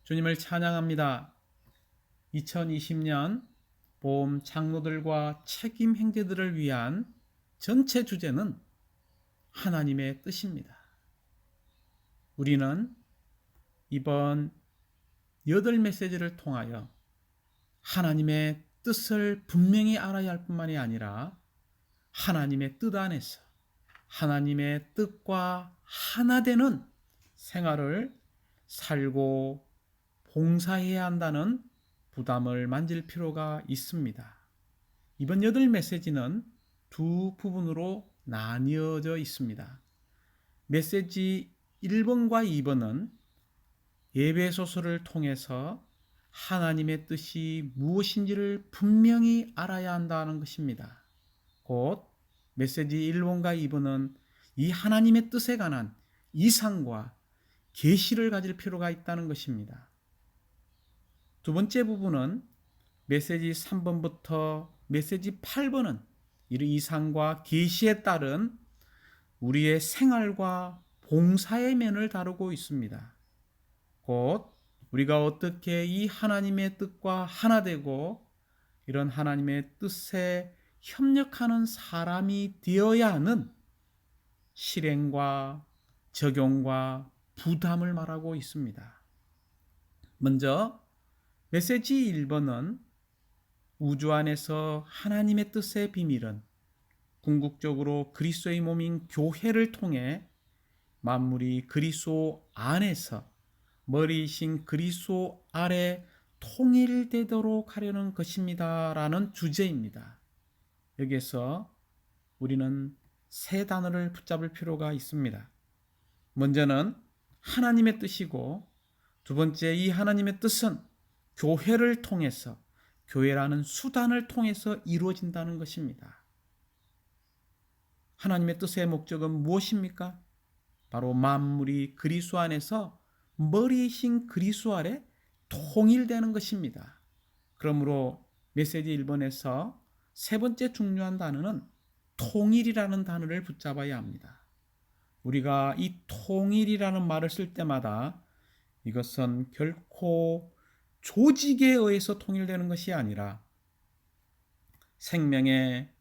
주님을 찬양합니다. 2020년 봄 장로들과 책임 형제들을 위한 전체 주제는 하나님의 뜻입니다. 우리는 이번 8메시지를 통하여 하나님의 뜻을 분명히 알아야 할 뿐만이 아니라 하나님의 뜻 안에서 하나님의 뜻과 하나 되는 생활을 살고 봉사해야 한다는 부담을 만질 필요가 있습니다. 이번 8메시지는 두 부분으로 나뉘어져 있습니다. 메시지 1번과 2번은 예배소서를 통해서 하나님의 뜻이 무엇인지를 분명히 알아야 한다는 것입니다. 곧 메시지 1번과 2번은 이 하나님의 뜻에 관한 이상과 계시를 가질 필요가 있다는 것입니다. 두 번째 부분은 메시지 3번부터 메시지 8번은 이런 이상과 계시에 따른 우리의 생활과 봉사의 면을 다루고 있습니다. 곧 우리가 어떻게 이 하나님의 뜻과 하나 되고 이런 하나님의 뜻에 협력하는 사람이 되어야 하는 실행과 적용과 부담을 말하고 있습니다. 먼저 메시지 1번은 우주 안에서 하나님의 뜻의 비밀은 궁극적으로 그리스도의 몸인 교회를 통해 만물이 그리스도 안에서 머리이신 그리스도 아래 통일되도록 하려는 것입니다 라는 주제입니다. 여기에서 우리는 세 단어를 붙잡을 필요가 있습니다. 먼저는 하나님의 뜻이고, 두 번째 이 하나님의 뜻은 교회를 통해서, 교회라는 수단을 통해서 이루어진다는 것입니다. 하나님의 뜻의 목적은 무엇입니까? 바로 만물이 그리스도 안에서 머리이신 그리스도 아래 통일되는 것입니다. 그러므로 메시지 1번에서 세 번째 중요한 단어는 통일이라는 단어를 붙잡아야 합니다. 우리가 이 통일이라는 말을 쓸 때마다 이것은 결코 조직에 의해서 통일되는 것이 아니라 생명의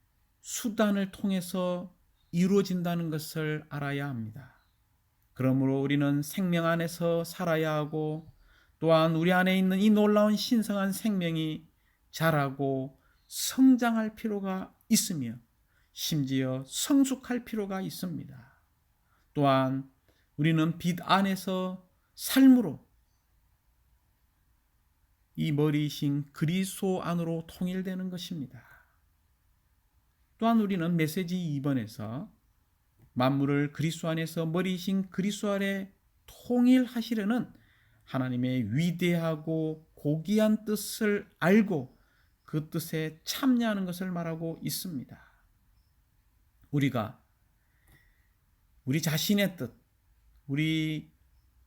수단을 통해서 이루어진다는 것을 알아야 합니다. 그러므로 우리는 생명 안에서 살아야 하고, 또한 우리 안에 있는 이 놀라운 신성한 생명이 자라고 성장할 필요가 있으며 심지어 성숙할 필요가 있습니다. 또한 우리는 빛 안에서 삶으로 이 머리이신 그리스도 안으로 통일되는 것입니다. 또한 우리는 메시지 2번에서 만물을 그리스도 안에서 머리이신 그리스도 아래 통일하시려는 하나님의 위대하고 고귀한 뜻을 알고 그 뜻에 참여하는 것을 말하고 있습니다. 우리가 우리 자신의 뜻, 우리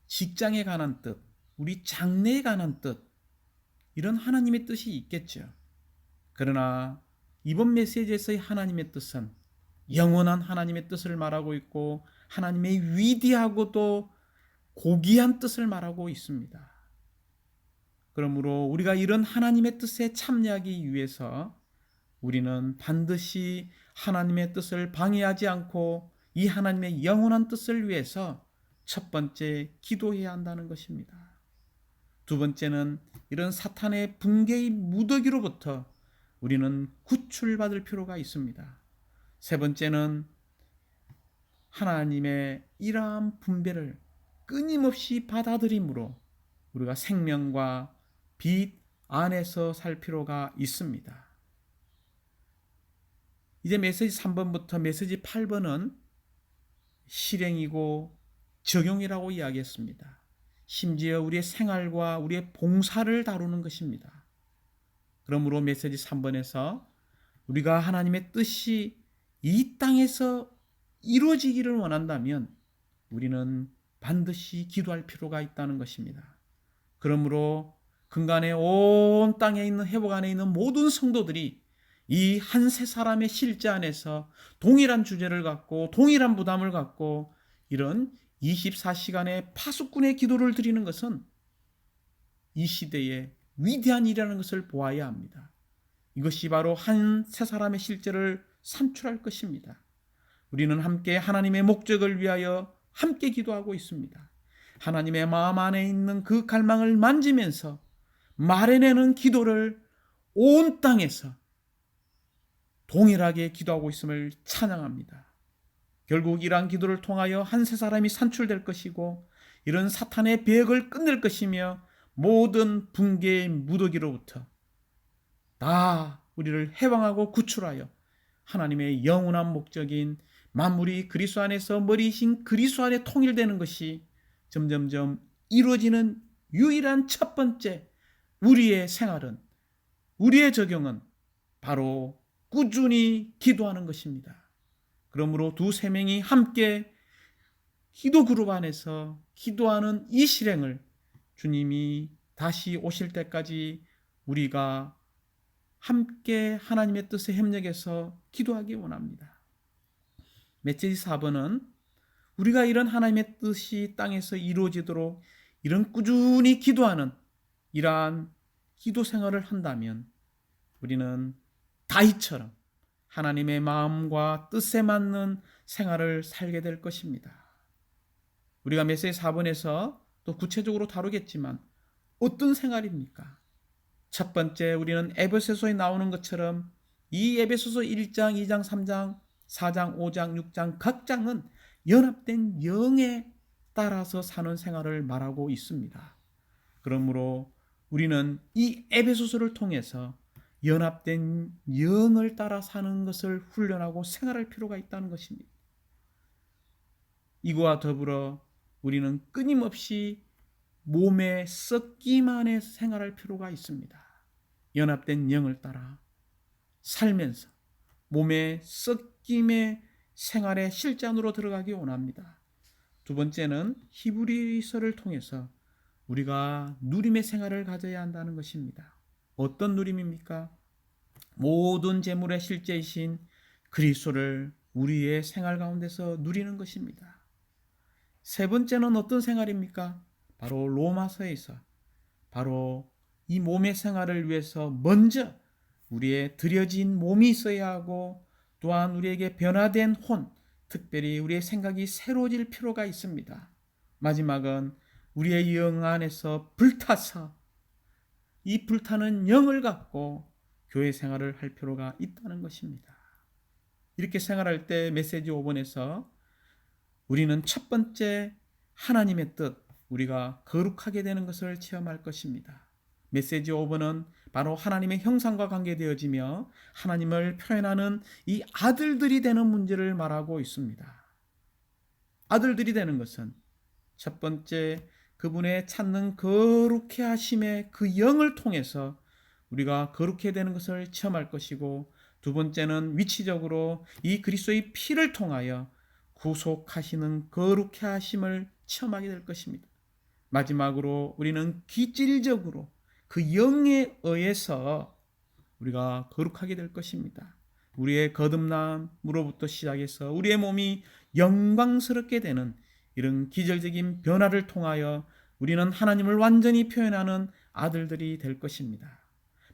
직장에 관한 뜻, 우리 장래에 관한 뜻, 이런 하나님의 뜻이 있겠죠. 그러나 이번 메시지에서의 하나님의 뜻은 영원한 하나님의 뜻을 말하고 있고, 하나님의 위대하고도 고귀한 뜻을 말하고 있습니다. 그러므로 우리가 이런 하나님의 뜻에 참여하기 위해서 우리는 반드시 하나님의 뜻을 방해하지 않고 이 하나님의 영원한 뜻을 위해서 첫 번째 기도해야 한다는 것입니다. 두 번째는 이런 사탄의 붕괴의 무더기로부터 우리는 구출받을 필요가 있습니다. 세 번째는 하나님의 이러한 분배를 끊임없이 받아들임으로 우리가 생명과 빛 안에서 살 필요가 있습니다. 이제 메시지 3번부터 메시지 8번은 실행이고 적용이라고 이야기했습니다. 심지어 우리의 생활과 우리의 봉사를 다루는 것입니다. 그러므로 메시지 3번에서 우리가 하나님의 뜻이 이 땅에서 이루어지기를 원한다면 우리는 반드시 기도할 필요가 있다는 것입니다. 그러므로 근간에 온 땅에 있는 회복 안에 있는 모든 성도들이 이 한 세 사람의 실제 안에서 동일한 주제를 갖고 동일한 부담을 갖고 이런 24시간의 파수꾼의 기도를 드리는 것은 이 시대의 위대한 일이라는 것을 보아야 합니다. 이것이 바로 한 세 사람의 실제를 산출할 것입니다. 우리는 함께 하나님의 목적을 위하여 함께 기도하고 있습니다. 하나님의 마음 안에 있는 그 갈망을 만지면서 말해내는 기도를 온 땅에서 동일하게 기도하고 있음을 찬양합니다. 결국 이러한 기도를 통하여 한 세 사람이 산출될 것이고 이런 사탄의 배역을 끝낼 것이며 모든 붕괴의 무더기로부터 다 우리를 해방하고 구출하여 하나님의 영원한 목적인 만물이 그리스도 안에서 머리이신 그리스도 안에 통일되는 것이 점점점 이루어지는 유일한 첫 번째 우리의 생활은, 우리의 적용은 바로 꾸준히 기도하는 것입니다. 그러므로 두세 명이 함께 기도 그룹 안에서 기도하는 이 실행을 주님이 다시 오실 때까지 우리가 함께 하나님의 뜻에 협력해서 기도하기 원합니다. 메시지 4번은 우리가 이런 하나님의 뜻이 땅에서 이루어지도록 이런 꾸준히 기도하는 이러한 기도 생활을 한다면 우리는 다윗처럼 하나님의 마음과 뜻에 맞는 생활을 살게 될 것입니다. 우리가 메시지 4번에서 또 구체적으로 다루겠지만 어떤 생활입니까? 첫 번째, 우리는 에베소서에 나오는 것처럼 이 에베소서 1장, 2장, 3장, 4장, 5장, 6장 각 장은 연합된 영에 따라서 사는 생활을 말하고 있습니다. 그러므로 우리는 이 에베소서를 통해서 연합된 영을 따라 사는 것을 훈련하고 생활할 필요가 있다는 것입니다. 이거와 더불어 우리는 끊임없이 몸에 썩기만에 생활할 필요가 있습니다. 연합된 영을 따라 살면서 몸의 썩김의 생활의 실전으로 들어가기 원합니다. 두 번째는 히브리서를 통해서 우리가 누림의 생활을 가져야 한다는 것입니다. 어떤 누림입니까? 모든 재물의 실제이신 그리스도를 우리의 생활 가운데서 누리는 것입니다. 세 번째는 어떤 생활입니까? 바로 로마서에서 바로 이 몸의 생활을 위해서 먼저 우리의 들여진 몸이 있어야 하고 또한 우리에게 변화된 혼, 특별히 우리의 생각이 새로워질 필요가 있습니다. 마지막은 우리의 영 안에서 불타서 이 불타는 영을 갖고 교회 생활을 할 필요가 있다는 것입니다. 이렇게 생활할 때 메시지 5번에서 우리는 첫 번째 하나님의 뜻, 우리가 거룩하게 되는 것을 체험할 것입니다. 메시지 5번은 바로 하나님의 형상과 관계되어지며 하나님을 표현하는 이 아들들이 되는 문제를 말하고 있습니다. 아들들이 되는 것은 첫 번째 그분의 찾는 거룩해 하심의 그 영을 통해서 우리가 거룩해 되는 것을 체험할 것이고, 두 번째는 위치적으로 이 그리스도의 피를 통하여 구속하시는 거룩해 하심을 체험하게 될 것입니다. 마지막으로 우리는 기질적으로 그 영에 의해서 우리가 거룩하게 될 것입니다. 우리의 거듭남으로부터 시작해서 우리의 몸이 영광스럽게 되는 이런 기절적인 변화를 통하여 우리는 하나님을 완전히 표현하는 아들들이 될 것입니다.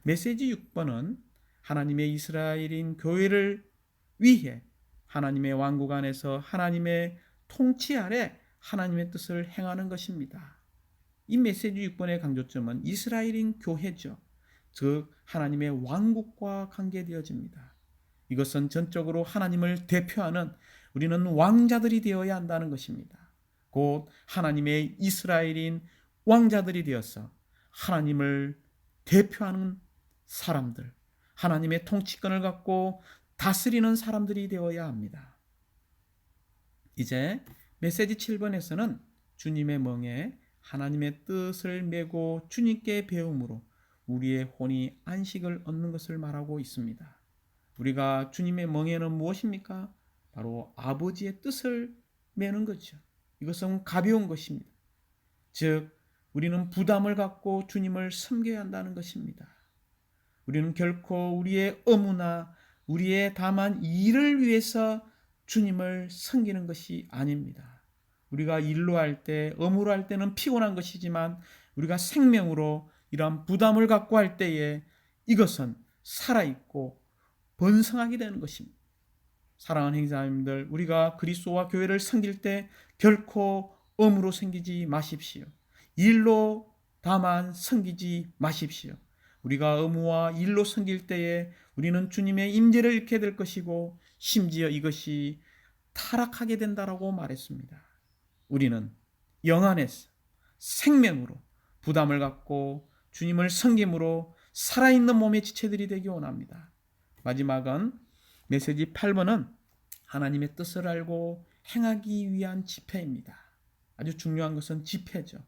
메시지 6번은 하나님의 이스라엘인 교회를 위해 하나님의 왕국 안에서 하나님의 통치 아래 하나님의 뜻을 행하는 것입니다. 이 메시지 6번의 강조점은 이스라엘인 교회죠. 즉 하나님의 왕국과 관계되어집니다. 이것은 전적으로 하나님을 대표하는 우리는 왕자들이 되어야 한다는 것입니다. 곧 하나님의 이스라엘인 왕자들이 되어서 하나님을 대표하는 사람들, 하나님의 통치권을 갖고 다스리는 사람들이 되어야 합니다. 이제 메시지 7번에서는 주님의 멍에 하나님의 뜻을 메고 주님께 배움으로 우리의 혼이 안식을 얻는 것을 말하고 있습니다. 우리가 주님의 멍에는 무엇입니까? 바로 아버지의 뜻을 메는 거죠. 이것은 가벼운 것입니다. 즉 우리는 부담을 갖고 주님을 섬겨야 한다는 것입니다. 우리는 결코 우리의 의무나 우리의 다만 일을 위해서 주님을 섬기는 것이 아닙니다. 우리가 일로 할 때, 의무로 할 때는 피곤한 것이지만 우리가 생명으로 이러한 부담을 갖고 할 때에 이것은 살아있고 번성하게 되는 것입니다. 사랑하는 형제자매님들, 우리가 그리스도와 교회를 섬길 때 결코 음으로 섬기지 마십시오. 일로 다만 섬기지 마십시오. 우리가 의무와 일로 섬길 때에 우리는 주님의 임재를 잃게 될 것이고 심지어 이것이 타락하게 된다라고 말했습니다. 우리는 영 안에서 생명으로 부담을 갖고 주님을 섬김으로 살아있는 몸의 지체들이 되기 원합니다. 마지막은 메시지 8번은 하나님의 뜻을 알고 행하기 위한 집회입니다. 아주 중요한 것은 집회죠.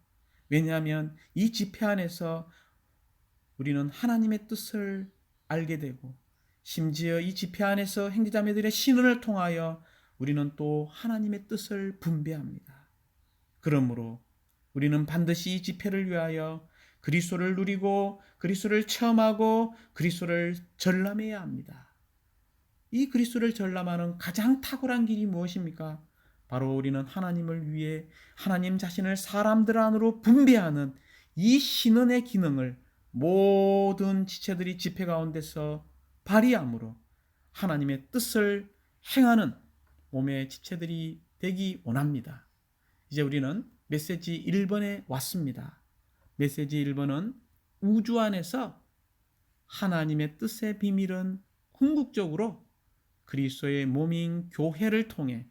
왜냐하면 이 집회 안에서 우리는 하나님의 뜻을 알게 되고 심지어 이 집회 안에서 형제자매들의 신원을 통하여 우리는 또 하나님의 뜻을 분배합니다. 그러므로 우리는 반드시 이 집회를 위하여 그리스도를 누리고 그리스도를 체험하고 그리스도를 전람해야 합니다. 이 그리스도를 전람하는 가장 탁월한 길이 무엇입니까? 바로 우리는 하나님을 위해 하나님 자신을 사람들 안으로 분배하는 이 신원의 기능을 모든 지체들이 집회 가운데서 발휘함으로 하나님의 뜻을 행하는 몸의 지체들이 되기 원합니다. 이제 우리는 메시지 1번에 왔습니다. 메시지 1번은 우주 안에서 하나님의 뜻의 비밀은 궁극적으로 그리스도의 몸인 교회를 통해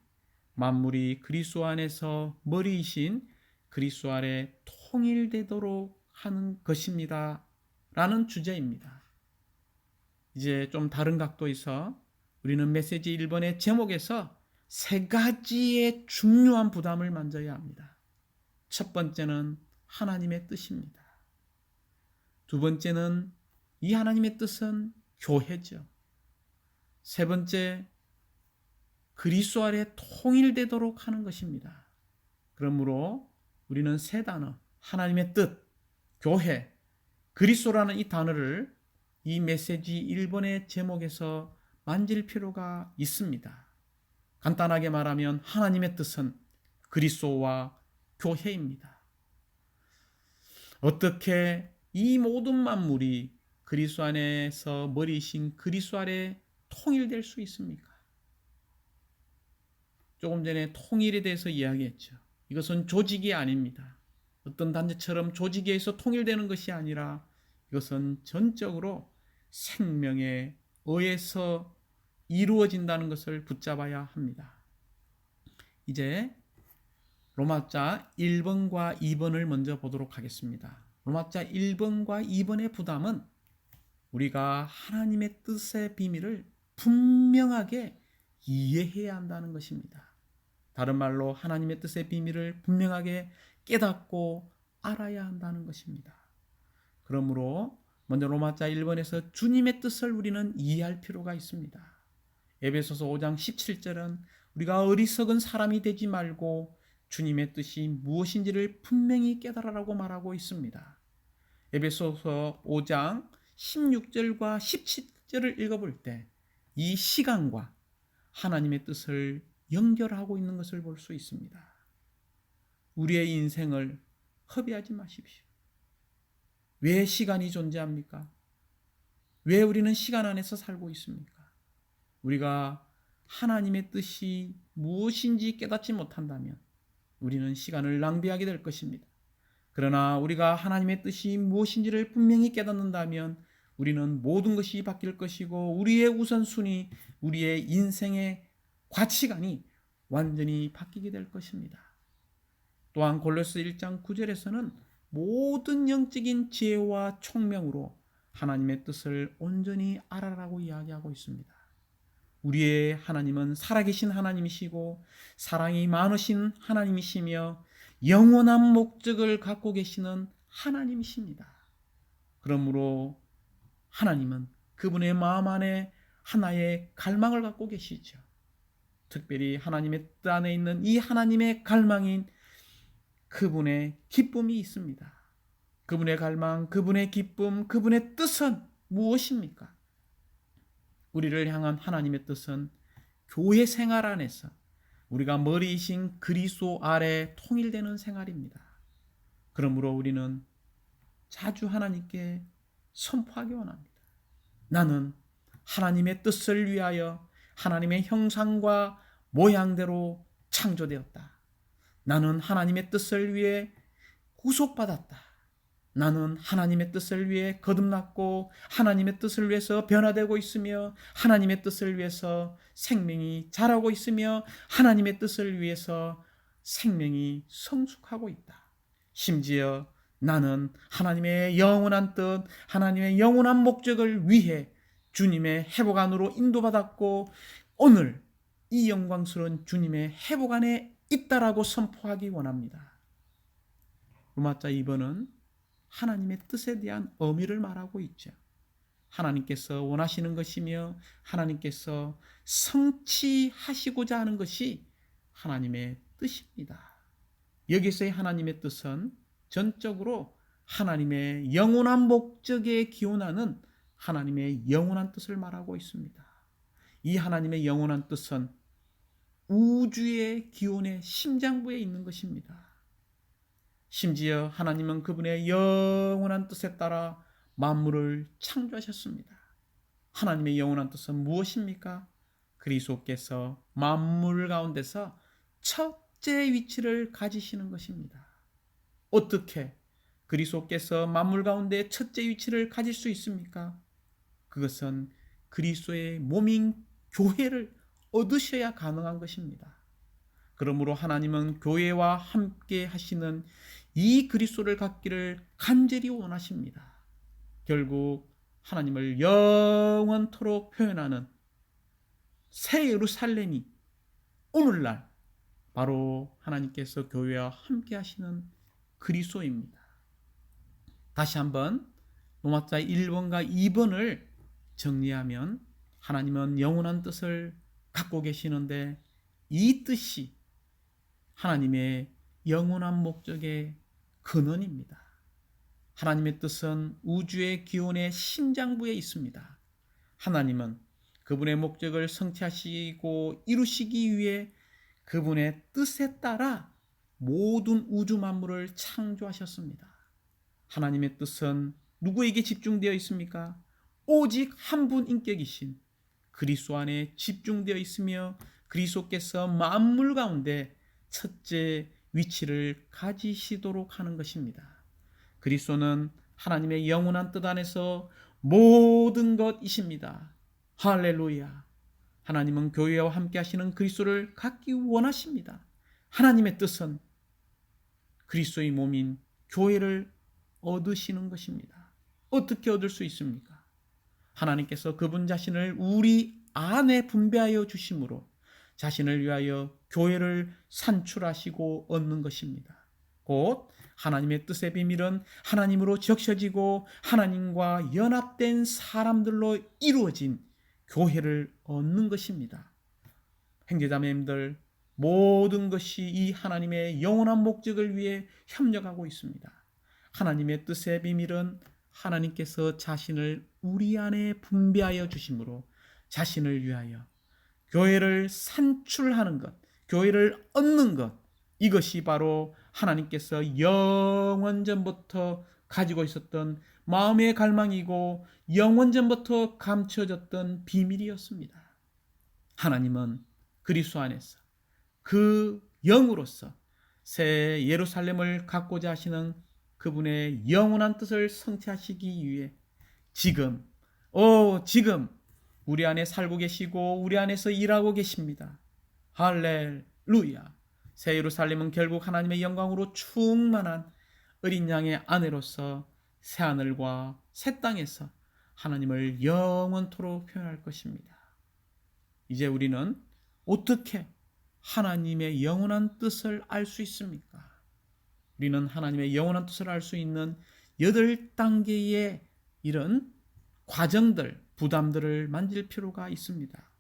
만물이 그리스도 안에서 머리이신 그리스도 아래 통일되도록 하는 것입니다. 라는 주제입니다. 이제 좀 다른 각도에서 우리는 메시지 1번의 제목에서 세 가지의 중요한 부담을 만져야 합니다. 첫 번째는 하나님의 뜻입니다. 두 번째는 이 하나님의 뜻은 교회죠. 세 번째, 그리스도 아래 통일되도록 하는 것입니다. 그러므로 우리는 세 단어, 하나님의 뜻, 교회, 그리스도라는 이 단어를 이 메시지 1번의 제목에서 만질 필요가 있습니다. 간단하게 말하면 하나님의 뜻은 그리스도와 교회입니다. 어떻게 이 모든 만물이 그리스도 안에서 머리이신 그리스도 아래 통일될 수 있습니까? 조금 전에 통일에 대해서 이야기했죠. 이것은 조직이 아닙니다. 어떤 단체처럼 조직에 의해서 통일되는 것이 아니라 이것은 전적으로 생명에 의해서 이루어진다는 것을 붙잡아야 합니다. 이제 로마자 1번과 2번을 먼저 보도록 하겠습니다. 로마자 1번과 2번의 부담은 우리가 하나님의 뜻의 비밀을 분명하게 이해해야 한다는 것입니다. 다른 말로 하나님의 뜻의 비밀을 분명하게 깨닫고 알아야 한다는 것입니다. 그러므로 먼저 로마자 1번에서 주님의 뜻을 우리는 이해할 필요가 있습니다. 에베소서 5장 17절은 우리가 어리석은 사람이 되지 말고 주님의 뜻이 무엇인지를 분명히 깨달으라고 말하고 있습니다. 에베소서 5장 16절과 17절을 읽어볼 때 이 시간과 하나님의 뜻을 연결하고 있는 것을 볼 수 있습니다. 우리의 인생을 허비하지 마십시오. 왜 시간이 존재합니까? 왜 우리는 시간 안에서 살고 있습니까? 우리가 하나님의 뜻이 무엇인지 깨닫지 못한다면 우리는 시간을 낭비하게 될 것입니다. 그러나 우리가 하나님의 뜻이 무엇인지를 분명히 깨닫는다면 우리는 모든 것이 바뀔 것이고 우리의 우선순위, 우리의 인생의 가치관이 완전히 바뀌게 될 것입니다. 또한 골로새 1장 9절에서는 모든 영적인 지혜와 총명으로 하나님의 뜻을 온전히 알아라고 이야기하고 있습니다. 우리의 하나님은 살아계신 하나님이시고 사랑이 많으신 하나님이시며 영원한 목적을 갖고 계시는 하나님이십니다. 그러므로 하나님은 그분의 마음 안에 하나의 갈망을 갖고 계시죠. 특별히 하나님의 뜻 안에 있는 이 하나님의 갈망인 그분의 기쁨이 있습니다. 그분의 갈망, 그분의 기쁨, 그분의 뜻은 무엇입니까? 우리를 향한 하나님의 뜻은 교회 생활 안에서 우리가 머리이신 그리스도 아래 통일되는 생활입니다. 그러므로 우리는 자주 하나님께 선포하기 원합니다. 나는 하나님의 뜻을 위하여 하나님의 형상과 모양대로 창조되었다. 나는 하나님의 뜻을 위해 구속받았다. 나는 하나님의 뜻을 위해 거듭났고 하나님의 뜻을 위해서 변화되고 있으며 하나님의 뜻을 위해서 생명이 자라고 있으며 하나님의 뜻을 위해서 생명이 성숙하고 있다. 심지어 나는 하나님의 영원한 뜻, 하나님의 영원한 목적을 위해 주님의 회복 안으로 인도받았고 오늘 이 영광스러운 주님의 회복 안에 있다라고 선포하기 원합니다. 로마자 2번은 하나님의 뜻에 대한 의미를 말하고 있죠. 하나님께서 원하시는 것이며 하나님께서 성취하시고자 하는 것이 하나님의 뜻입니다. 여기서의 하나님의 뜻은 전적으로 하나님의 영원한 목적에 기원하는 하나님의 영원한 뜻을 말하고 있습니다. 이 하나님의 영원한 뜻은 우주의 기원의 심장부에 있는 것입니다. 심지어 하나님은 그분의 영원한 뜻에 따라 만물을 창조하셨습니다. 하나님의 영원한 뜻은 무엇입니까? 그리스도께서 만물 가운데서 첫째 위치를 가지시는 것입니다. 어떻게 그리스도께서 만물 가운데 첫째 위치를 가질 수 있습니까? 그것은 그리스도의 몸인 교회를 얻으셔야 가능한 것입니다. 그러므로 하나님은 교회와 함께 하시는 이 그리스도를 갖기를 간절히 원하십니다. 결국 하나님을 영원토록 표현하는 새 예루살렘이 오늘날 바로 하나님께서 교회와 함께 하시는 그리스도입니다. 다시 한번 로마자 1번과 2번을 정리하면 하나님은 영원한 뜻을 갖고 계시는데 이 뜻이 하나님의 영원한 목적의 근원입니다. 하나님의 뜻은 우주의 기원의 심장부에 있습니다. 하나님은 그분의 목적을 성취하시고 이루시기 위해 그분의 뜻에 따라 모든 우주 만물을 창조하셨습니다. 하나님의 뜻은 누구에게 집중되어 있습니까? 오직 한 분 인격이신 그리스도 안에 집중되어 있으며 그리스도께서 만물 가운데 첫째 위치를 가지시도록 하는 것입니다. 그리스도는 하나님의 영원한 뜻 안에서 모든 것이십니다. 할렐루야. 하나님은 교회와 함께 하시는 그리스도를 갖기 원하십니다. 하나님의 뜻은 그리스도의 몸인 교회를 얻으시는 것입니다. 어떻게 얻을 수 있습니까? 하나님께서 그분 자신을 우리 안에 분배하여 주심으로 자신을 위하여 교회를 산출하시고 얻는 것입니다. 곧 하나님의 뜻의 비밀은 하나님으로 적셔지고 하나님과 연합된 사람들로 이루어진 교회를 얻는 것입니다. 형제자매님들, 모든 것이 이 하나님의 영원한 목적을 위해 협력하고 있습니다. 하나님의 뜻의 비밀은 하나님께서 자신을 우리 안에 분배하여 주심으로 자신을 위하여 교회를 산출하는 것, 교회를 얻는 것, 이것이 바로 하나님께서 영원전부터 가지고 있었던 마음의 갈망이고 영원전부터 감춰졌던 비밀이었습니다. 하나님은 그리스도 안에서 그 영으로서 새 예루살렘을 갖고자 하시는 그분의 영원한 뜻을 성취하시기 위해 지금 우리 안에 살고 계시고 우리 안에서 일하고 계십니다. 할렐루야. 새 예루살렘은 결국 하나님의 영광으로 충만한 어린 양의 아내로서 새 하늘과 새 땅에서 하나님을 영원토록 표현할 것입니다. 이제 우리는 어떻게 하나님의 영원한 뜻을 알 수 있습니까? 우리는 하나님의 영원한 뜻을 알 수 있는 8단계의 이런 과정들, 부담들을 만질 필요가 있습니다.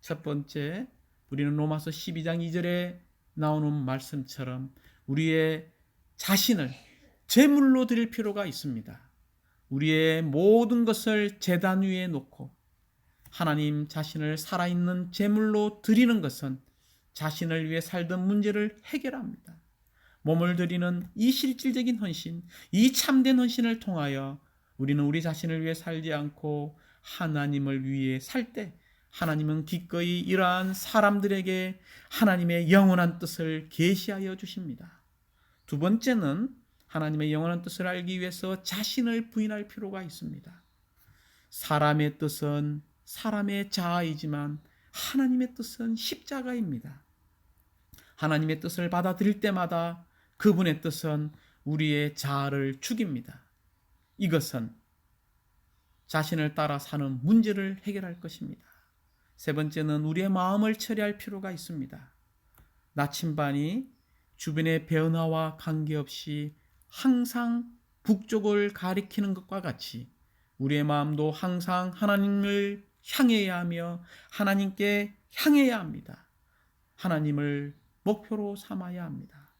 첫 번째, 우리는 로마서 12장 2절에 나오는 말씀처럼 우리의 자신을 제물로 드릴 필요가 있습니다. 우리의 모든 것을 제단 위에 놓고 하나님 자신을 살아있는 제물로 드리는 것은 자신을 위해 살던 문제를 해결합니다. 몸을 드리는 이 실질적인 헌신, 이 참된 헌신을 통하여 우리는 우리 자신을 위해 살지 않고 하나님을 위해 살 때 하나님은 기꺼이 이러한 사람들에게 하나님의 영원한 뜻을 계시하여 주십니다. 두 번째는 하나님의 영원한 뜻을 알기 위해서 자신을 부인할 필요가 있습니다. 사람의 뜻은 사람의 자아이지만 하나님의 뜻은 십자가입니다. 하나님의 뜻을 받아들일 때마다 그분의 뜻은 우리의 자아를 죽입니다. 이것은 자신을 따라 사는 문제를 해결할 것입니다. 세 번째는 우리의 마음을 처리할 필요가 있습니다. 나침반이 주변의 변화와 관계없이 항상 북쪽을 가리키는 것과 같이 우리의 마음도 항상 하나님을 향해야 하며 하나님께 향해야 합니다. 하나님을 목표로 삼아야 합니다.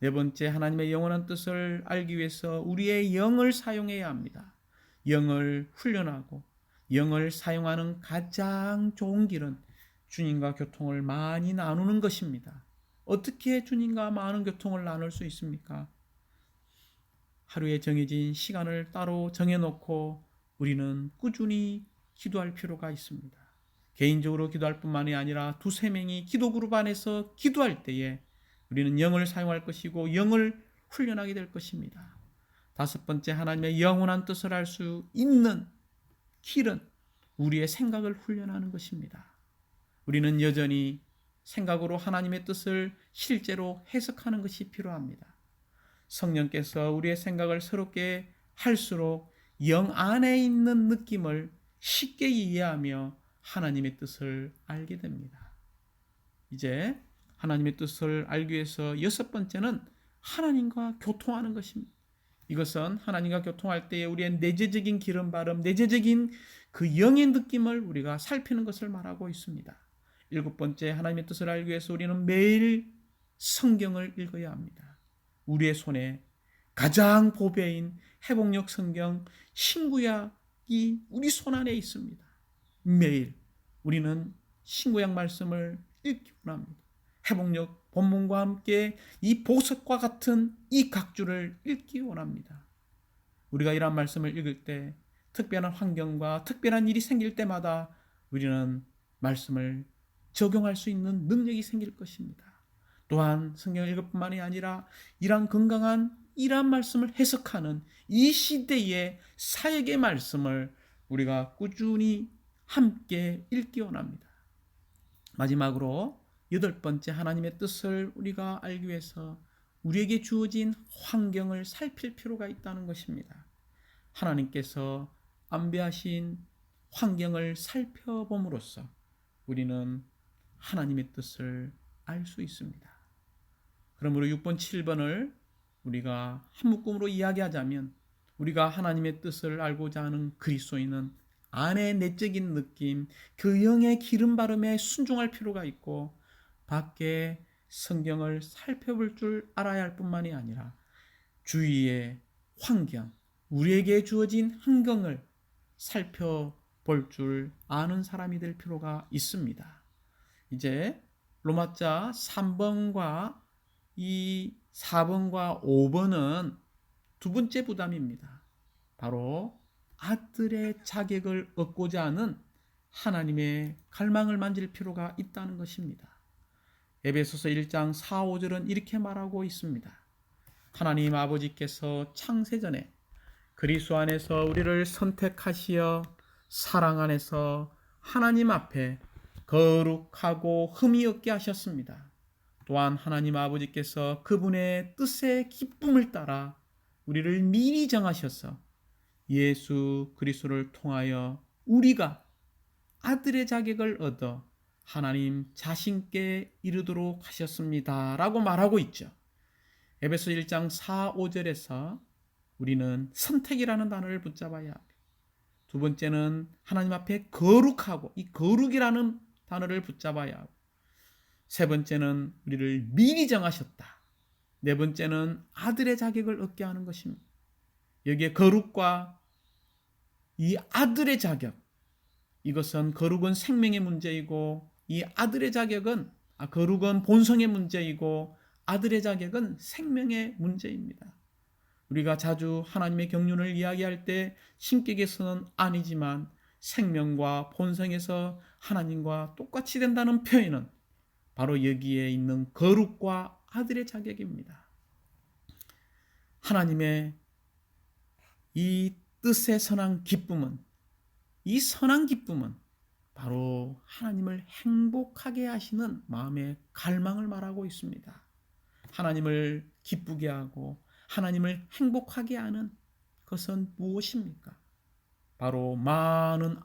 네 번째, 하나님의 영원한 뜻을 알기 위해서 우리의 영을 사용해야 합니다. 영을 훈련하고 영을 사용하는 가장 좋은 길은 주님과 교통을 많이 나누는 것입니다. 어떻게 주님과 많은 교통을 나눌 수 있습니까? 하루에 정해진 시간을 따로 정해놓고 우리는 꾸준히 기도할 필요가 있습니다. 개인적으로 기도할 뿐만이 아니라 두세 명이 기도 그룹 안에서 기도할 때에 우리는 영을 사용할 것이고 영을 훈련하게 될 것입니다. 다섯 번째, 하나님의 영원한 뜻을 알 수 있는 길은 우리의 생각을 훈련하는 것입니다. 우리는 여전히 생각으로 하나님의 뜻을 실제로 해석하는 것이 필요합니다. 성령께서 우리의 생각을 새롭게 할수록 영 안에 있는 느낌을 쉽게 이해하며 하나님의 뜻을 알게 됩니다. 이제 하나님의 뜻을 알기 위해서 여섯 번째는 하나님과 교통하는 것입니다. 이것은 하나님과 교통할 때에 우리의 내재적인 기름 바름, 내재적인 그 영의 느낌을 우리가 살피는 것을 말하고 있습니다. 일곱 번째, 하나님의 뜻을 알기 위해서 우리는 매일 성경을 읽어야 합니다. 우리의 손에 가장 보배인 회복력 성경 신구약이 우리 손 안에 있습니다. 매일 우리는 신구약 말씀을 읽기 원합니다. 회복력 본문과 함께 이 보석과 같은 이 각주를 읽기 원합니다. 우리가 이러한 말씀을 읽을 때 특별한 환경과 특별한 일이 생길 때마다 우리는 말씀을 적용할 수 있는 능력이 생길 것입니다. 또한 성경을 읽을 뿐만이 아니라 이러한 건강한 이러한 말씀을 해석하는 이 시대의 사역의 말씀을 우리가 꾸준히 함께 읽기 원합니다. 마지막으로 여덟 번째, 하나님의 뜻을 우리가 알기 위해서 우리에게 주어진 환경을 살필 필요가 있다는 것입니다. 하나님께서 안배하신 환경을 살펴봄으로써 우리는 하나님의 뜻을 알 수 있습니다. 그러므로 6번, 7번을 우리가 한 묶음으로 이야기하자면 우리가 하나님의 뜻을 알고자 하는 그리스도인은 안의 내적인 느낌, 그 영의 기름 바름에 순종할 필요가 있고 밖에 성경을 살펴볼 줄 알아야 할 뿐만이 아니라 주위의 환경, 우리에게 주어진 환경을 살펴볼 줄 아는 사람이 될 필요가 있습니다. 이제 로마자 3번과 이 4번과 5번은 두 번째 부담입니다. 바로 아들의 자격을 얻고자 하는 하나님의 갈망을 만질 필요가 있다는 것입니다. 에베소서 1장 4, 5절은 이렇게 말하고 있습니다. 하나님 아버지께서 창세전에 그리스도 안에서 우리를 선택하시어 사랑 안에서 하나님 앞에 거룩하고 흠이 없게 하셨습니다. 또한 하나님 아버지께서 그분의 뜻의 기쁨을 따라 우리를 미리 정하셔서 예수 그리스도를 통하여 우리가 아들의 자격을 얻어 하나님 자신께 이르도록 하셨습니다 라고 말하고 있죠. 에베소 1장 4, 5절에서 우리는 선택이라는 단어를 붙잡아야 합니다. 두 번째는 하나님 앞에 거룩하고, 이 거룩이라는 단어를 붙잡아야 하고, 세 번째는 우리를 미리 정하셨다. 네 번째는 아들의 자격을 얻게 하는 것입니다. 여기에 거룩과 이 아들의 자격, 이것은 거룩은 생명의 문제이고 이 아들의 자격은 거룩은 본성의 문제이고 아들의 자격은 생명의 문제입니다. 우리가 자주 하나님의 경륜을 이야기할 때 신격에서는 아니지만 생명과 본성에서 하나님과 똑같이 된다는 표현은 바로 여기에 있는 거룩과 아들의 자격입니다. 하나님의 이 뜻의 선한 기쁨은, 이 선한 기쁨은 바로 하나님을 행복하게 하시는 마음의 갈망을 말하고 있습니다. 하나님을 기쁘게 하고 하나님을 행복하게 하는 것은 무엇입니까? 바로 많은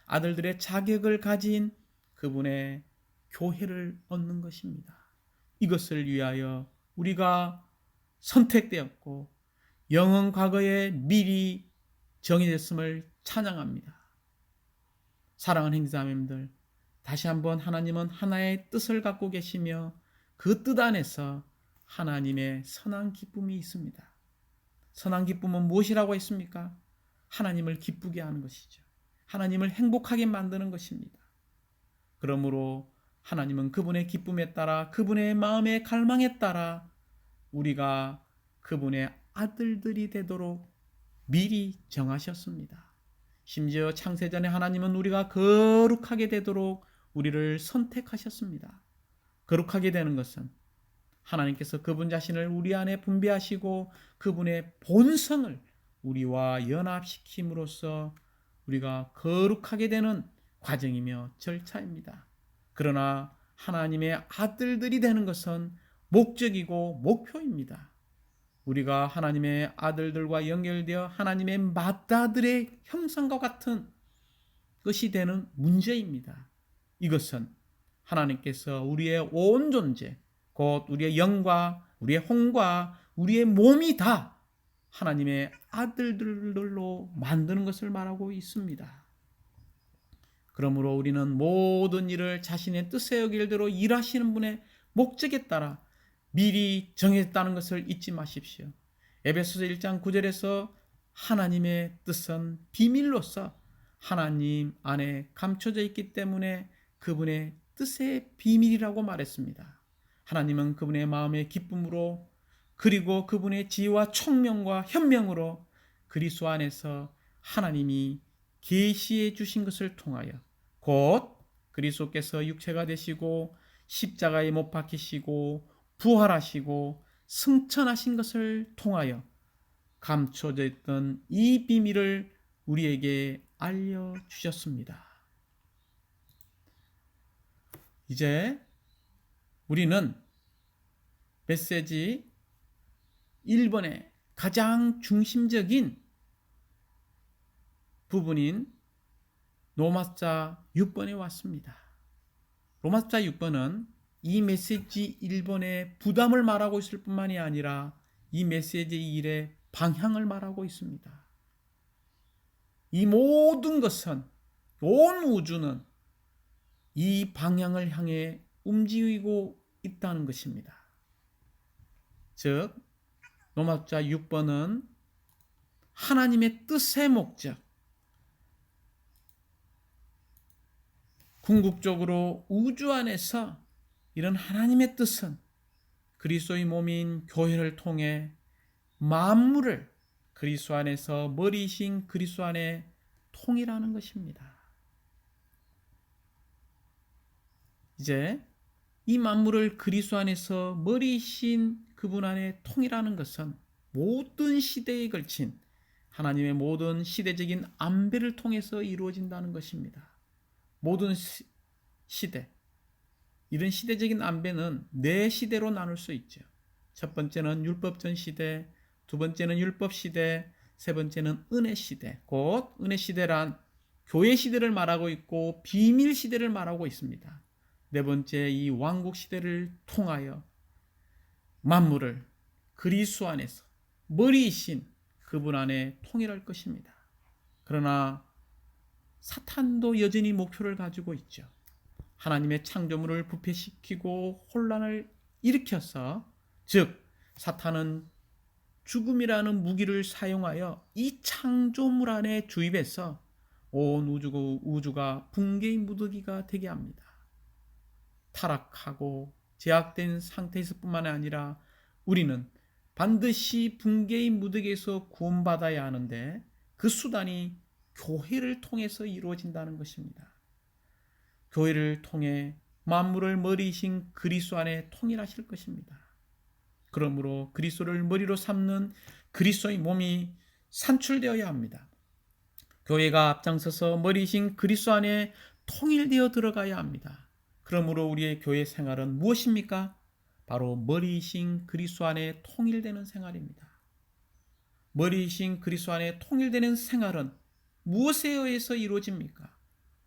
아들들의 자격을 가진 그분의 교회를 얻는 것입니다. 이것을 위하여 우리가 선택되었고 영원 과거에 미리 정해졌음을 찬양합니다. 사랑하는 형제자매님들, 다시 한번 하나님은 하나의 뜻을 갖고 계시며 그 뜻 안에서 하나님의 선한 기쁨이 있습니다. 선한 기쁨은 무엇이라고 했습니까? 하나님을 기쁘게 하는 것이죠. 하나님을 행복하게 만드는 것입니다. 그러므로 하나님은 그분의 기쁨에 따라, 그분의 마음의 갈망에 따라 우리가 그분의 아들들이 되도록 미리 정하셨습니다. 심지어 창세전에 하나님은 우리가 거룩하게 되도록 우리를 선택하셨습니다. 거룩하게 되는 것은 하나님께서 그분 자신을 우리 안에 분배하시고 그분의 본성을 우리와 연합시킴으로써 우리가 거룩하게 되는 과정이며 절차입니다. 그러나 하나님의 아들들이 되는 것은 목적이고 목표입니다. 우리가 하나님의 아들들과 연결되어 하나님의 맏아들의 형상과 같은 것이 되는 문제입니다. 이것은 하나님께서 우리의 온 존재, 곧 우리의 영과 우리의 혼과 우리의 몸이 다 하나님의 아들들로 만드는 것을 말하고 있습니다. 그러므로 우리는 모든 일을 자신의 뜻에 여길 대로 일하시는 분의 목적에 따라 미리 정했다는 것을 잊지 마십시오. 에베소서 1장 9절에서 하나님의 뜻은 비밀로서 하나님 안에 감춰져 있기 때문에 그분의 뜻의 비밀이라고 말했습니다. 하나님은 그분의 마음의 기쁨으로 그리고 그분의 지혜와 총명과 현명으로 그리스도 안에서 하나님이 계시해 주신 것을 통하여 곧 그리스도께서 육체가 되시고 십자가에 못 박히시고 부활하시고 승천하신 것을 통하여 감춰져 있던 이 비밀을 우리에게 알려주셨습니다. 이제 우리는 메시지 1번의 가장 중심적인 부분인 로마서 6번에 왔습니다. 로마서 6번은 이 메시지 1번의 부담을 말하고 있을 뿐만이 아니라 이 메시지 1의 방향을 말하고 있습니다. 이 모든 것은, 온 우주는 이 방향을 향해 움직이고 있다는 것입니다. 즉 로마서 6번은 하나님의 뜻의 목적, 궁극적으로 우주 안에서 이런 하나님의 뜻은 그리스도의 몸인 교회를 통해 만물을 그리스도 안에서 머리이신 그리스도 안에 통일하는 것입니다. 이제 이 만물을 그리스도 안에서 머리이신 그분 안에 통일하는 것은 모든 시대에 걸친 하나님의 모든 시대적인 안배를 통해서 이루어진다는 것입니다. 모든 시대, 이런 시대적인 안배는 네 시대로 나눌 수 있죠. 첫 번째는 율법 전 시대, 두 번째는 율법 시대, 세 번째는 은혜 시대. 곧 은혜 시대란 교회 시대를 말하고 있고 비밀 시대를 말하고 있습니다. 네 번째, 이 왕국 시대를 통하여 만물을 그리스도 안에서 머리이신 그분 안에 통일할 것입니다. 그러나 사탄도 여전히 목표를 가지고 있죠. 하나님의 창조물을 부패시키고 혼란을 일으켜서, 즉 사탄은 죽음이라는 무기를 사용하여 이 창조물 안에 주입해서 온 우주가 붕괴의 무더기가 되게 합니다. 타락하고 제약된 상태에서 뿐만 아니라 우리는 반드시 붕괴의 무더기에서 구원받아야 하는데 그 수단이 교회를 통해서 이루어진다는 것입니다. 교회를 통해 만물을 머리이신 그리스도 안에 통일하실 것입니다. 그러므로 그리스도를 머리로 삼는 그리스도의 몸이 산출되어야 합니다. 교회가 앞장서서 머리이신 그리스도 안에 통일되어 들어가야 합니다. 그러므로 우리의 교회 생활은 무엇입니까? 바로 머리이신 그리스도 안에 통일되는 생활입니다. 머리이신 그리스도 안에 통일되는 생활은 무엇에 의해서 이루어집니까?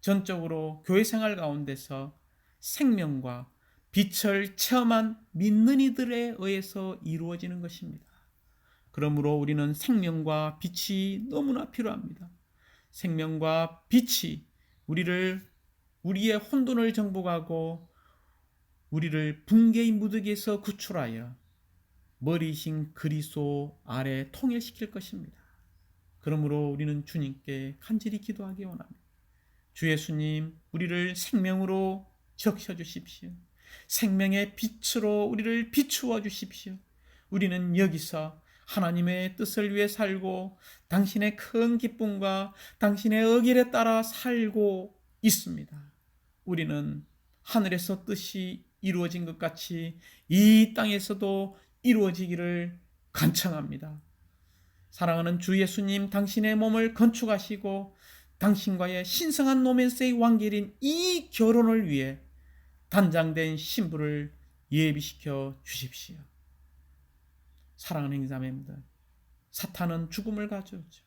전적으로 교회 생활 가운데서 생명과 빛을 체험한 믿는 이들에 의해서 이루어지는 것입니다. 그러므로 우리는 생명과 빛이 너무나 필요합니다. 생명과 빛이 우리의 혼돈을 정복하고 우리를 붕괴의 무더기에서 구출하여 머리이신 그리스도 아래 통일시킬 것입니다. 그러므로 우리는 주님께 간절히 기도하기 원합니다. 주 예수님, 우리를 생명으로 적셔 주십시오. 생명의 빛으로 우리를 비추어 주십시오. 우리는 여기서 하나님의 뜻을 위해 살고 당신의 큰 기쁨과 당신의 의결에 따라 살고 있습니다. 우리는 하늘에서 뜻이 이루어진 것 같이 이 땅에서도 이루어지기를 간청합니다. 사랑하는 주 예수님, 당신의 몸을 건축하시고 당신과의 신성한 로맨스의 완결인 이 결혼을 위해 단장된 신부를 예비시켜 주십시오. 사랑하는 형제자매님들, 사탄은 죽음을 가져오죠.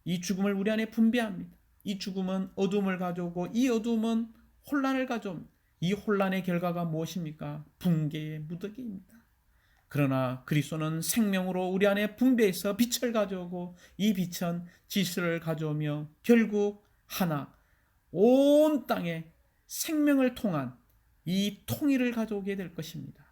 이 죽음을 우리 안에 분배합니다. 이 죽음은 어둠을 가져오고 이 어둠은 혼란을 가져옵니다. 이 혼란의 결과가 무엇입니까? 붕괴의 무더기입니다. 그러나 그리스도는 생명으로 우리 안에 분배해서 빛을 가져오고 이 빛은 질서를 가져오며 결국 하나 온 땅에 생명을 통한 이 통일을 가져오게 될 것입니다.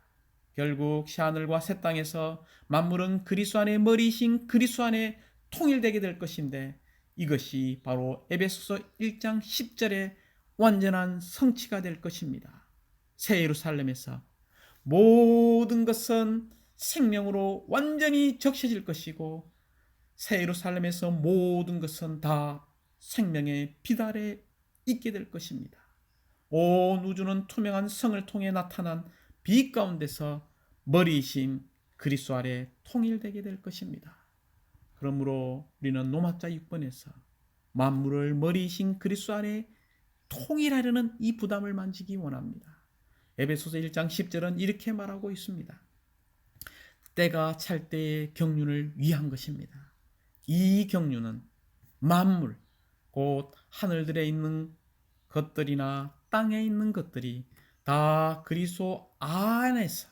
결국 새하늘과 새 땅에서 만물은 그리스도 안에 머리이신 그리스도 안에 통일되게 될 것인데 이것이 바로 에베소서 1장 10절의 완전한 성취가 될 것입니다. 새 예루살렘에서 모든 것은 생명으로 완전히 적셔질 것이고 새 예루살렘에서 모든 것은 다 생명의 빛 아래 있게 될 것입니다. 온 우주는 투명한 성을 통해 나타난 빛 가운데서 머리이신 그리스도 아래 통일되게 될 것입니다. 그러므로 우리는 로마자 6번에서 만물을 머리이신 그리스도 안에 통일하려는 이 부담을 만지기 원합니다. 에베소서 1장 10절은 이렇게 말하고 있습니다. 때가 찰 때의 경륜을 위한 것입니다. 이 경륜은 만물, 곧 하늘들에 있는 것들이나 땅에 있는 것들이 다 그리스도 안에서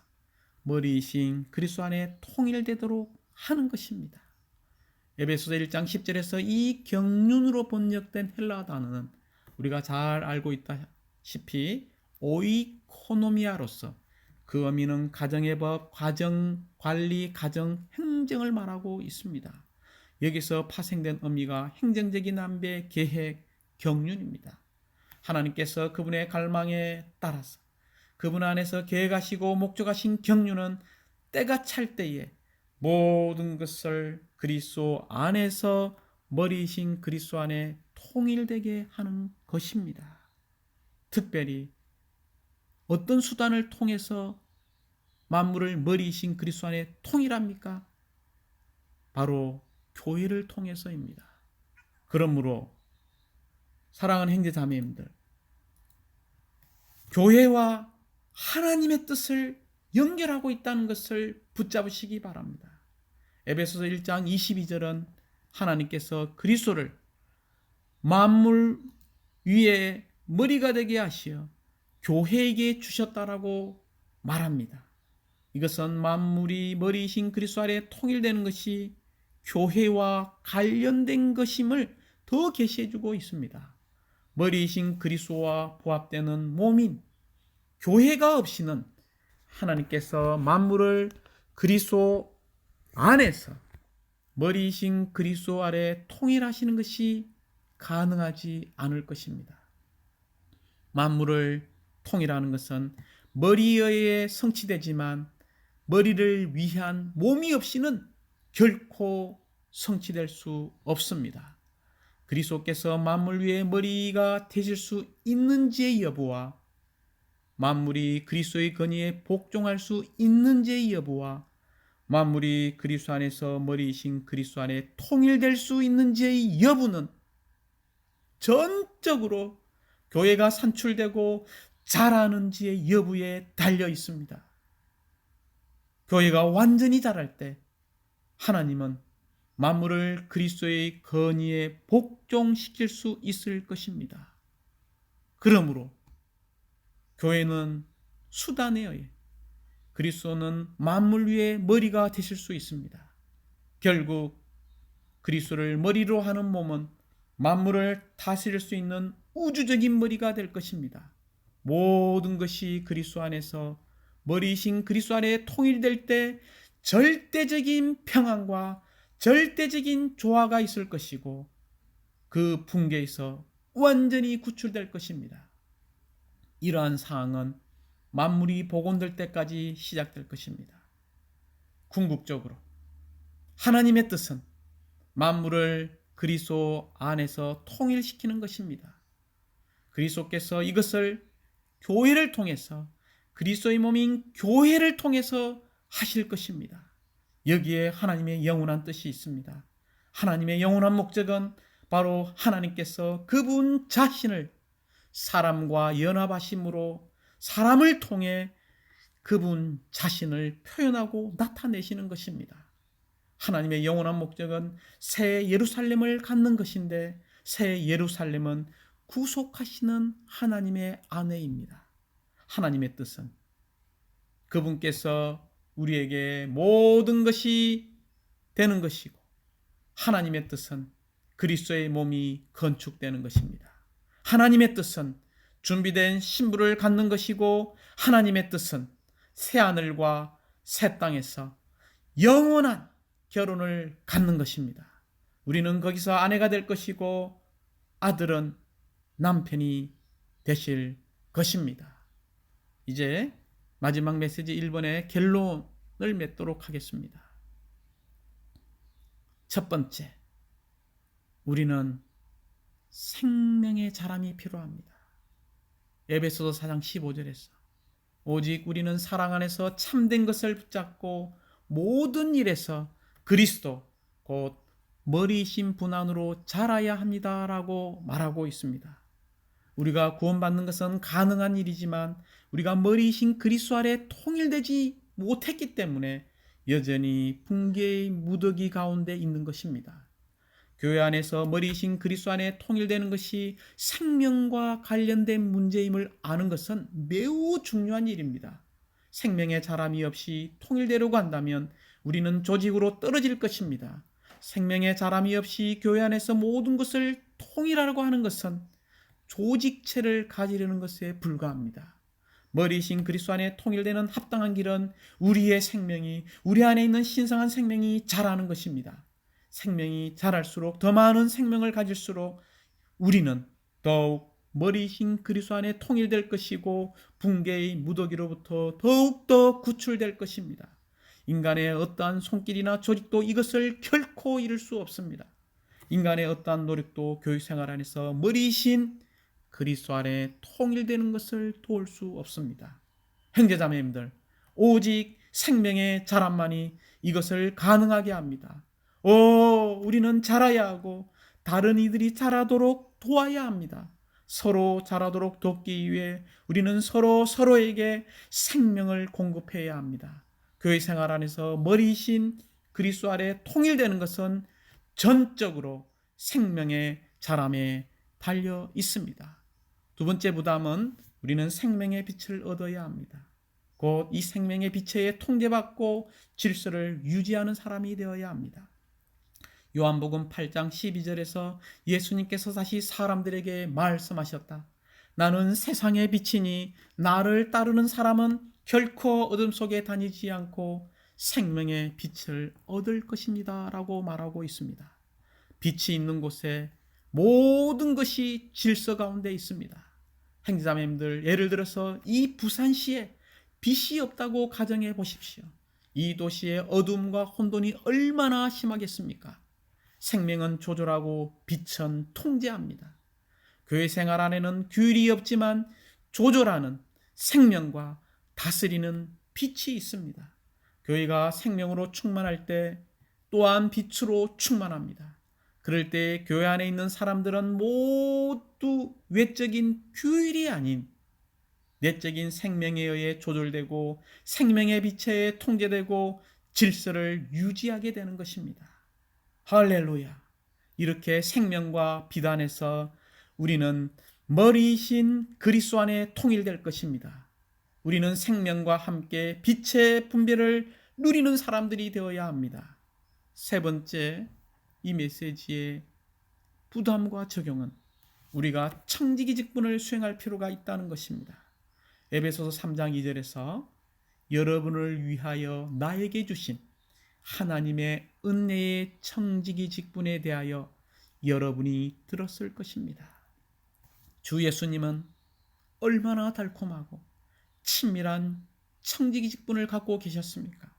머리이신 그리스도 안에 통일되도록 하는 것입니다. 에베소서 1장 10절에서 이 경륜으로 번역된 헬라 단어는 우리가 잘 알고 있다시피 오이코노미아로서 그 의미는 가정의 법, 가정 관리, 가정 행정을 말하고 있습니다. 여기서 파생된 의미가 행정적인 안배, 계획, 경륜입니다. 하나님께서 그분의 갈망에 따라서 그분 안에서 계획하시고 목적하신 경륜은 때가 찰 때에 모든 것을 그리스도 안에서 머리이신 그리스도 안에 통일되게 하는 것입니다. 특별히 어떤 수단을 통해서 만물을 머리이신 그리스도 안에 통일합니까? 바로 교회를 통해서입니다. 그러므로 사랑하는 형제자매님들, 교회와 하나님의 뜻을 연결하고 있다는 것을 붙잡으시기 바랍니다. 에베소서 1장 22절은 하나님께서 그리스도를 만물 위에 머리가 되게 하시어 교회에게 주셨다라고 말합니다. 이것은 만물이 머리이신 그리스도 아래 통일되는 것이 교회와 관련된 것임을 더 계시해주고 있습니다. 머리이신 그리스도와 부합되는 몸인 교회가 없이는 하나님께서 만물을 그리스도 안에서 머리이신 그리스도 아래 통일하시는 것이 가능하지 않을 것입니다. 만물을 통일하는 것은 머리에 의해 성취되지만 머리를 위한 몸이 없이는 결코 성취될 수 없습니다. 그리스도께서 만물 위의 머리가 되실 수 있는지의 여부와 만물이 그리스도의 권위에 복종할 수 있는지의 여부와 만물이 그리스도 안에서 머리이신 그리스도 안에 통일될 수 있는지의 여부는 전적으로 교회가 산출되고 자라는지의 여부에 달려 있습니다. 교회가 완전히 자랄 때 하나님은 만물을 그리스도의 권위에 복종시킬 수 있을 것입니다. 그러므로 교회는 수단에 의해 그리스도는 만물 위의 머리가 되실 수 있습니다. 결국 그리스도를 머리로 하는 몸은 만물을 다스릴 수 있는 우주적인 머리가 될 것입니다. 모든 것이 그리스도 안에서 머리이신 그리스도 안에 통일될 때 절대적인 평안과 절대적인 조화가 있을 것이고 그 붕괴에서 완전히 구출될 것입니다. 이러한 상황은 만물이 복원될 때까지 시작될 것입니다. 궁극적으로 하나님의 뜻은 만물을 그리스도 안에서 통일시키는 것입니다. 그리스도께서 이것을 교회를 통해서 그리스도의 몸인 교회를 통해서 하실 것입니다. 여기에 하나님의 영원한 뜻이 있습니다. 하나님의 영원한 목적은 바로 하나님께서 그분 자신을 사람과 연합하심으로 사람을 통해 그분 자신을 표현하고 나타내시는 것입니다. 하나님의 영원한 목적은 새 예루살렘을 갖는 것인데 새 예루살렘은 구속하시는 하나님의 아내입니다. 하나님의 뜻은 그분께서 우리에게 모든 것이 되는 것이고 하나님의 뜻은 그리스도의 몸이 건축되는 것입니다. 하나님의 뜻은 준비된 신부를 갖는 것이고 하나님의 뜻은 새하늘과 새 땅에서 영원한 결혼을 갖는 것입니다. 우리는 거기서 아내가 될 것이고 아들은 남편이 되실 것입니다. 이제 마지막 메시지 1번의 결론을 맺도록 하겠습니다. 첫 번째, 우리는 생명의 자람이 필요합니다. 에베소서 4장 15절에서 오직 우리는 사랑 안에서 참된 것을 붙잡고 모든 일에서 그리스도 곧 머리이신 분 안으로 자라야 합니다라고 말하고 있습니다. 우리가 구원받는 것은 가능한 일이지만 우리가 머리이신 그리스도 아래 통일되지 못했기 때문에 여전히 붕괴의 무더기 가운데 있는 것입니다. 교회 안에서 머리이신 그리스도 안에 통일되는 것이 생명과 관련된 문제임을 아는 것은 매우 중요한 일입니다. 생명의 자람이 없이 통일되려고 한다면 우리는 조직으로 떨어질 것입니다. 생명의 자람이 없이 교회 안에서 모든 것을 통일하려고 하는 것은 조직체를 가지려는 것에 불과합니다. 머리이신 그리스도 안에 통일되는 합당한 길은 우리의 생명이, 우리 안에 있는 신성한 생명이 자라는 것입니다. 생명이 자랄수록 더 많은 생명을 가질수록 우리는 더욱 머리이신 그리스도 안에 통일될 것이고 붕괴의 무더기로부터 더욱더 구출될 것입니다. 인간의 어떠한 손길이나 조직도 이것을 결코 이룰 수 없습니다. 인간의 어떠한 노력도 교육생활 안에서 머리이신 그리스도 안에 통일되는 것을 도울 수 없습니다. 형제자매님들, 오직 생명의 자람만이 이것을 가능하게 합니다. 우리는 자라야 하고 다른 이들이 자라도록 도와야 합니다. 서로 자라도록 돕기 위해 우리는 서로에게 생명을 공급해야 합니다. 교회 생활 안에서 머리이신 그리스도 아래 통일되는 것은 전적으로 생명의 자람에 달려 있습니다. 두 번째 부담은 우리는 생명의 빛을 얻어야 합니다. 곧 이 생명의 빛에 통제받고 질서를 유지하는 사람이 되어야 합니다. 요한복음 8장 12절에서 예수님께서 다시 사람들에게 말씀하셨다. 나는 세상의 빛이니 나를 따르는 사람은 결코 어둠 속에 다니지 않고 생명의 빛을 얻을 것입니다 라고 말하고 있습니다. 빛이 있는 곳에 모든 것이 질서 가운데 있습니다. 형제자매님들, 예를 들어서 이 부산시에 빛이 없다고 가정해 보십시오. 이 도시의 어둠과 혼돈이 얼마나 심하겠습니까? 생명은 조절하고 빛은 통제합니다. 교회 생활 안에는 규율이 없지만 조절하는 생명과 다스리는 빛이 있습니다. 교회가 생명으로 충만할 때 또한 빛으로 충만합니다. 그럴 때 교회 안에 있는 사람들은 모두 외적인 규율이 아닌 내적인 생명에 의해 조절되고 생명의 빛에 의해 통제되고 질서를 유지하게 되는 것입니다. 할렐루야. 이렇게 생명과 빛 안에서 우리는 머리이신 그리스도 안에 통일될 것입니다. 우리는 생명과 함께 빛의 분별을 누리는 사람들이 되어야 합니다. 세 번째, 이 메시지의 부담과 적용은 우리가 청지기 직분을 수행할 필요가 있다는 것입니다. 에베소서 3장 2절에서 여러분을 위하여 나에게 주신 하나님의 은혜의 청지기 직분에 대하여 여러분이 들었을 것입니다. 주 예수님은 얼마나 달콤하고 친밀한 청지기 직분을 갖고 계셨습니까?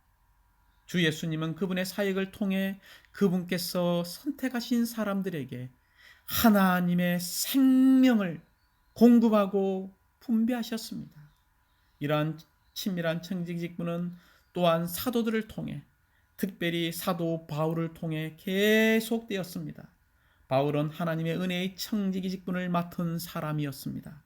주 예수님은 그분의 사역을 통해 그분께서 선택하신 사람들에게 하나님의 생명을 공급하고 분배하셨습니다. 이러한 친밀한 청지기 직분은 또한 사도들을 통해, 특별히 사도 바울을 통해 계속되었습니다. 바울은 하나님의 은혜의 청지기 직분을 맡은 사람이었습니다.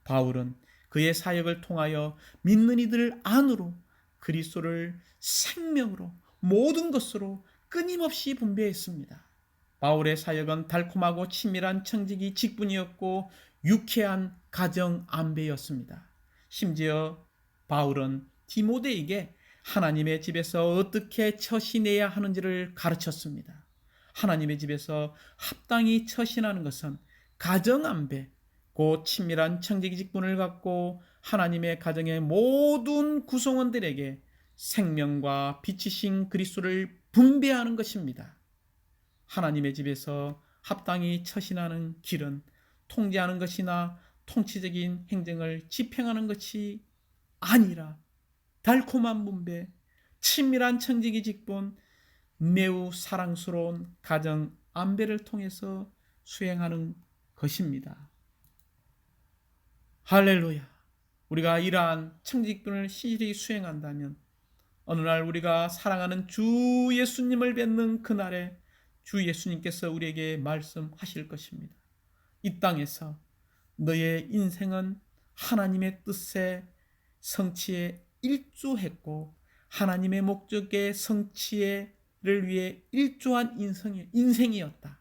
바울은 그의 사역을 통하여 믿는 이들 안으로 그리스도를 생명으로 모든 것으로 끊임없이 분배했습니다. 바울의 사역은 달콤하고 친밀한 청지기 직분이었고 유쾌한 가정 안배였습니다. 심지어 바울은 디모데에게 하나님의 집에서 어떻게 처신해야 하는지를 가르쳤습니다. 하나님의 집에서 합당히 처신하는 것은 가정 안배, 곧 친밀한 청지기 직분을 갖고 하나님의 가정의 모든 구성원들에게 생명과 빛이신 그리스도를 분배하는 것입니다. 하나님의 집에서 합당히 처신하는 길은 통제하는 것이나 통치적인 행정을 집행하는 것이 아니라 달콤한 분배, 친밀한 청지기 직분, 매우 사랑스러운 가정 안배를 통해서 수행하는 것입니다. 할렐루야. 우리가 이러한 청지기분을 신실히 수행한다면 어느 날 우리가 사랑하는 주 예수님을 뵙는 그날에 주 예수님께서 우리에게 말씀하실 것입니다. 이 땅에서 너의 인생은 하나님의 뜻에 성취에 일조했고 하나님의 목적의 성취를 위해 일조한 인생이었다.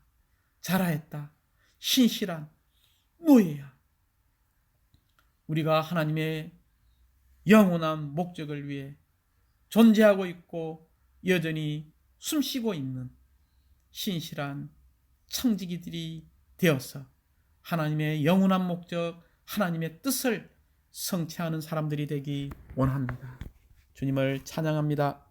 자라했다. 신실한 노예야. 우리가 하나님의 영원한 목적을 위해 존재하고 있고 여전히 숨쉬고 있는 신실한 청지기들이 되어서 하나님의 영원한 목적, 하나님의 뜻을 성취하는 사람들이 되기 원합니다. 주님을 찬양합니다.